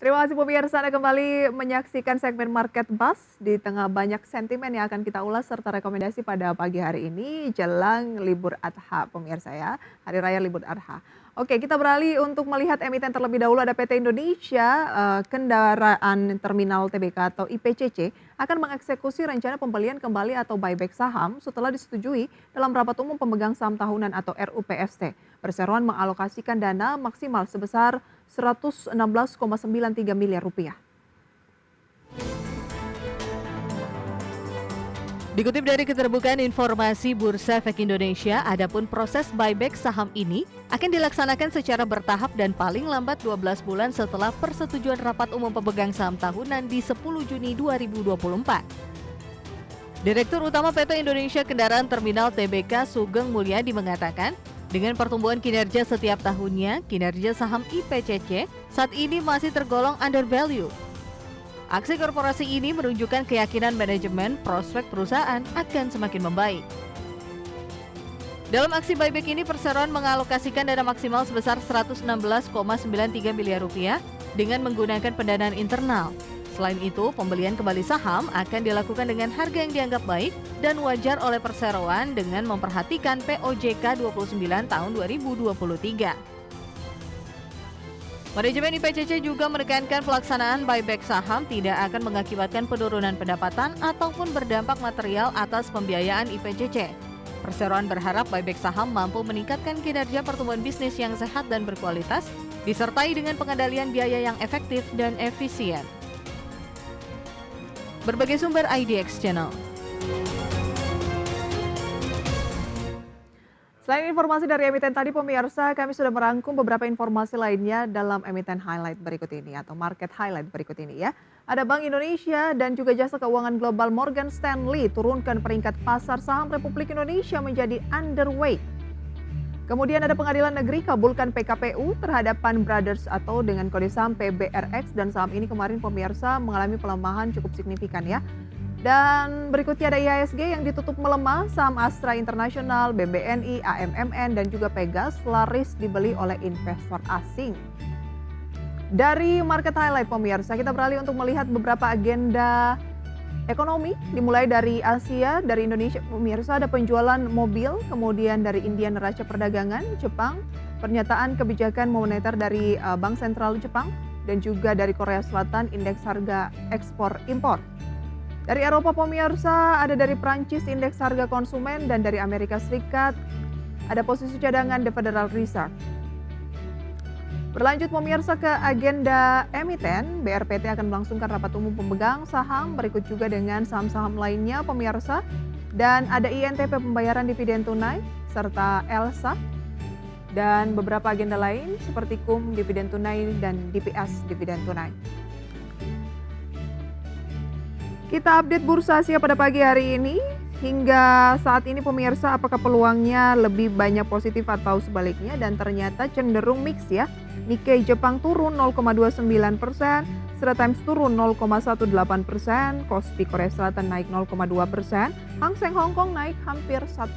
Terima kasih pemirsa, Anda kembali menyaksikan segmen Market Buzz di tengah banyak sentimen yang akan kita ulas serta rekomendasi pada pagi hari ini jelang libur Adha pemirsa ya, Hari Raya Libur Adha. Oke, kita beralih untuk melihat emiten terlebih dahulu ada PT Indonesia Kendaraan Terminal Tbk atau IPCC akan mengeksekusi rencana pembelian kembali atau buyback saham setelah disetujui dalam rapat umum pemegang saham tahunan atau RUPST. Perseroan mengalokasikan dana maksimal sebesar 116,93 miliar rupiah. Dikutip dari Keterbukaan Informasi Bursa Efek Indonesia, adapun proses buyback saham ini akan dilaksanakan secara bertahap dan paling lambat 12 bulan setelah persetujuan rapat umum pemegang saham tahunan di 10 Juni 2024. Direktur Utama PT Indonesia Kendaraan Terminal Tbk Sugeng Mulyadi mengatakan, dengan pertumbuhan kinerja setiap tahunnya, kinerja saham IPCC saat ini masih tergolong undervalue. Aksi korporasi ini menunjukkan keyakinan manajemen prospek perusahaan akan semakin membaik. Dalam aksi buyback ini, Perseroan mengalokasikan dana maksimal sebesar 116,93 miliar rupiah dengan menggunakan pendanaan internal. Selain itu, pembelian kembali saham akan dilakukan dengan harga yang dianggap baik dan wajar oleh Perseroan dengan memperhatikan POJK 29 tahun 2023. Manajemen IPCC juga menekankan pelaksanaan buyback saham tidak akan mengakibatkan penurunan pendapatan ataupun berdampak material atas pembiayaan IPCC. Perseroan berharap buyback saham mampu meningkatkan kinerja pertumbuhan bisnis yang sehat dan berkualitas, disertai dengan pengendalian biaya yang efektif dan efisien. Berbagai sumber IDX Channel. Selain informasi dari emiten tadi pemirsa, kami sudah merangkum beberapa informasi lainnya dalam emiten highlight berikut ini atau market highlight berikut ini ya. Ada Bank Indonesia dan juga jasa keuangan global Morgan Stanley turunkan peringkat pasar saham Republik Indonesia menjadi underweight. Kemudian ada Pengadilan Negeri kabulkan PKPU terhadap Pan Brothers atau dengan kode saham PBRX dan saham ini kemarin pemirsa mengalami pelemahan cukup signifikan ya. Dan berikutnya ada IHSG yang ditutup melemah, saham Astra International, BBNI, AMMN dan juga Pegas laris dibeli oleh investor asing. Dari market highlight pemirsa, kita beralih untuk melihat beberapa agenda ekonomi, dimulai dari Asia, dari Indonesia pemirsa ada penjualan mobil, kemudian dari India neraca perdagangan, Jepang, pernyataan kebijakan moneter dari Bank Sentral Jepang, dan juga dari Korea Selatan indeks harga ekspor impor. Dari Eropa pemirsa ada dari Prancis indeks harga konsumen dan dari Amerika Serikat ada posisi cadangan The Federal Reserve. Berlanjut pemirsa ke agenda emiten, BRPT akan melangsungkan rapat umum pemegang saham, berikut juga dengan saham-saham lainnya pemirsa. Dan ada INTP pembayaran dividen tunai, serta ELSA, dan beberapa agenda lain seperti KUM dividen tunai dan DPS dividen tunai. Kita update bursa Asia pada pagi hari ini. Hingga saat ini pemirsa apakah peluangnya lebih banyak positif atau sebaliknya, dan ternyata cenderung mix ya. Nikkei Jepang turun 0,29%, Straits Times turun 0,18%, Kospi Korea Selatan naik 0,2%, Hang Seng Hong Kong naik hampir 1%.